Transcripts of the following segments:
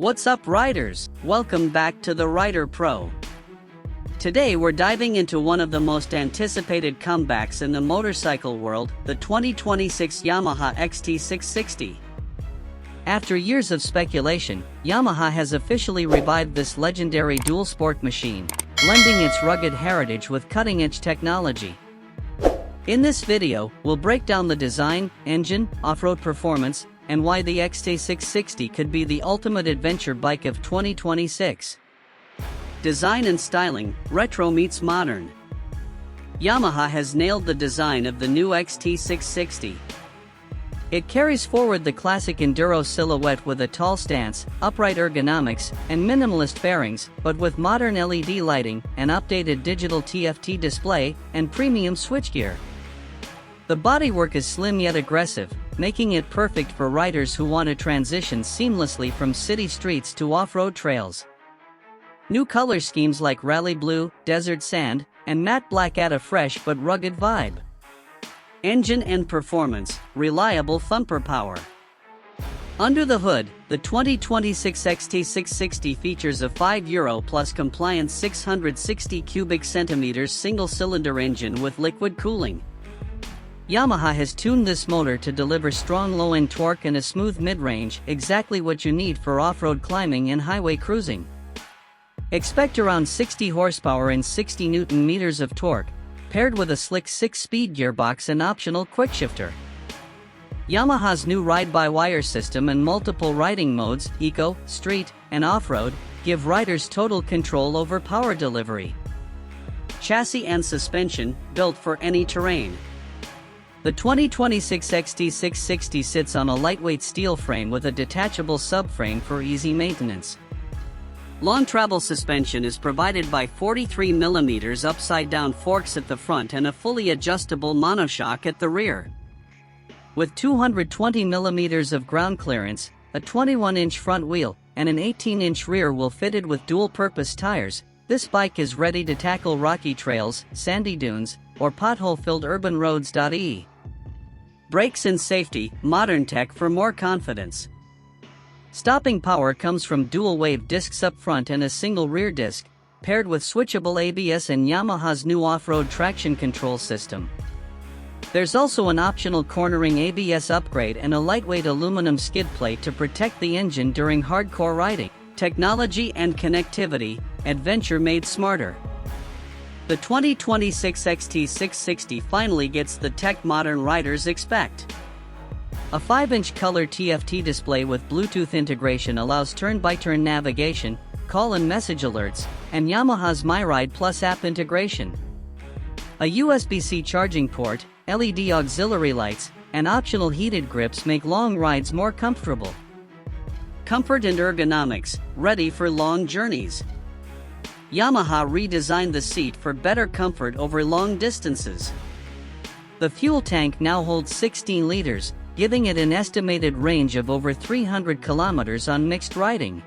What's up, riders? Welcome back to the Rider Pro. Today we're diving into one of the most anticipated comebacks in the motorcycle world, the 2026 Yamaha XT660. After years of speculation, Yamaha has officially revived this legendary dual-sport machine, blending its rugged heritage with cutting-edge technology. In this video, we'll break down the design, engine, off-road performance, and why the XT660 could be the ultimate adventure bike of 2026. Design and styling, retro meets modern. Yamaha has nailed the design of the new XT660. It carries forward the classic enduro silhouette with a tall stance, upright ergonomics, and minimalist fairings, but with modern LED lighting, an updated digital TFT display, and premium switchgear. The bodywork is slim yet aggressive, making it perfect for riders who want to transition seamlessly from city streets to off-road trails. New color schemes like rally blue, desert sand, and matte black add a fresh but rugged vibe. Engine and performance, reliable Thumper power. Under the hood, the 2026 XT660 features a €5 plus compliant 660 cubic centimeters single-cylinder engine with liquid cooling. Yamaha has tuned this motor to deliver strong low-end torque and a smooth mid-range, exactly what you need for off-road climbing and highway cruising. Expect around 60 horsepower and 60 Nm of torque, paired with a slick 6-speed gearbox and optional quickshifter. Yamaha's new ride-by-wire system and multiple riding modes, eco, street, and off-road, give riders total control over power delivery. Chassis and suspension, built for any terrain. The 2026 XT660 sits on a lightweight steel frame with a detachable subframe for easy maintenance. Long travel suspension is provided by 43mm upside-down forks at the front and a fully adjustable monoshock at the rear. With 220mm of ground clearance, a 21-inch front wheel, and an 18-inch rear wheel fitted with dual-purpose tires, this bike is ready to tackle rocky trails, sandy dunes, or pothole-filled urban roads. Brakes and safety, modern tech for more confidence. Stopping power comes from dual-wave discs up front and a single rear disc, paired with switchable ABS and Yamaha's new off-road traction control system. There's also an optional cornering ABS upgrade and a lightweight aluminum skid plate to protect the engine during hardcore riding. Technology and connectivity, adventure made smarter. The 2026 XT660 finally gets the tech modern riders expect. A 5-inch color TFT display with Bluetooth integration allows turn-by-turn navigation, call and message alerts, and Yamaha's MyRide Plus app integration. A USB-C charging port, LED auxiliary lights, and optional heated grips make long rides more comfortable. Comfort and ergonomics, ready for long journeys. Yamaha redesigned the seat for better comfort over long distances. The fuel tank now holds 16 liters, giving it an estimated range of over 300 kilometers on mixed riding.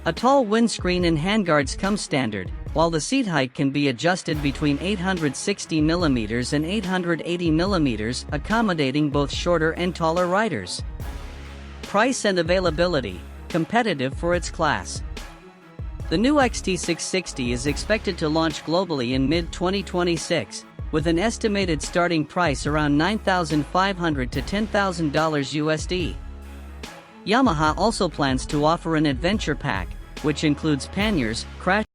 A tall windscreen and handguards come standard, while the seat height can be adjusted between 860mm and 880mm, accommodating both shorter and taller riders. Price and availability, competitive for its class. The new XT660 is expected to launch globally in mid-2026, with an estimated starting price around $9,500 to $10,000 USD. Yamaha also plans to offer an adventure pack, which includes panniers, crash